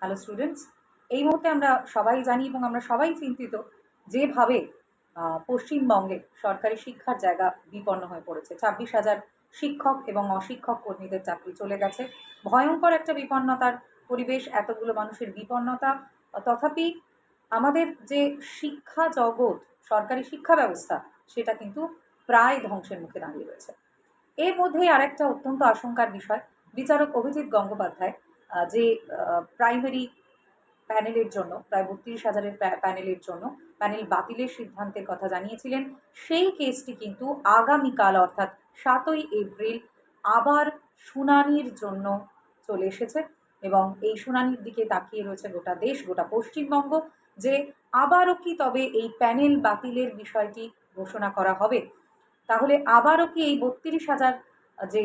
Hello students, এই মুহূর্তে আমরা সবাই জানি এবং আমরা সবাই চিন্তিত যেভাবে পশ্চিমবঙ্গে সরকারি শিক্ষার জায়গা বিপন্ন হয়ে পড়েছে। 26,000 শিক্ষক এবং অশিক্ষক কর্মীদের চাকরি চলে গেছে। ভয়ঙ্কর একটা বিপন্নতার পরিবেশ, এতগুলো মানুষের বিপন্নতা। তথাপি আমাদের যে শিক্ষা জগৎ, সরকারি শিক্ষা ব্যবস্থা, সেটা কিন্তু প্রায় ধ্বংসের মুখে দাঁড়িয়ে রয়েছে। এর মধ্যেই আরেকটা অত্যন্ত আশঙ্কার বিষয়, বিচারক অভিজিৎ গঙ্গোপাধ্যায় যে প্রাইমারি প্যানেলের জন্য প্রায় 32,000-এর প্যানেলের জন্য প্যানেল বাতিলের সিদ্ধান্তের কথা জানিয়েছিলেন, সেই কেসটি কিন্তু আগামীকাল অর্থাৎ 7ই এপ্রিল আবার শুনানির জন্য চলে এসেছে। এবং এই শুনানির দিকে তাকিয়ে রয়েছে গোটা দেশ, গোটা পশ্চিমবঙ্গ, যে আবারও কি তবে এই প্যানেল বাতিলের বিষয়টি ঘোষণা করা হবে? তাহলে আবারও কি এই 32,000 যে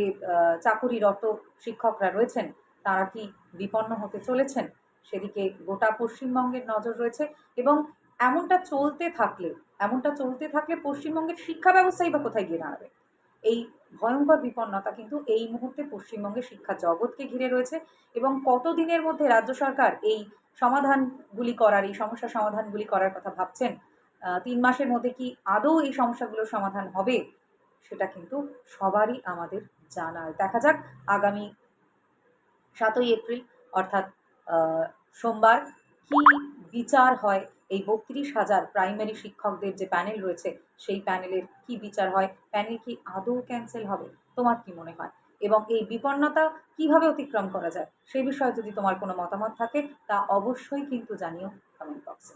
চাকুরিরত শিক্ষকরা রয়েছেন, তারা কি বিপন্ন হতে চলেছেন? সেদিকে গোটা পশ্চিমবঙ্গের নজর রয়েছে। এবং এমনটা চলতে থাকলে পশ্চিমবঙ্গের শিক্ষা ব্যবস্থাই বা কোথায় গিয়ে দাঁড়াবে? এই ভয়ঙ্কর বিপন্নতা কিন্তু এই মুহূর্তে পশ্চিমবঙ্গের শিক্ষা জগৎকে ঘিরে রয়েছে। এবং কতদিনের মধ্যে রাজ্য সরকার এই সমস্যা সমাধানগুলি করার কথা ভাবছেন? 3 মাসের মধ্যে কি আদৌ এই সমস্যাগুলোর সমাধান হবে? সেটা কিন্তু সবারই আমাদের জানার। দেখা যাক আগামী 7ই এপ্রিল অর্থাৎ সোমবার কি বিচার হয়, এই 32,000 প্রাইমারি শিক্ষকদের যে প্যানেল রয়েছে, সেই প্যানেলের কি বিচার হয়? প্যানেল কি আদৌ ক্যান্সেল হবে? তোমার কি মনে হয়? এবং এই বিপন্নতা কিভাবে অতিক্রম করা যায়, সেই বিষয়ে যদি তোমার কোনো মতামত থাকে, তা অবশ্যই কিন্তু জানিও কমেন্ট বক্সে।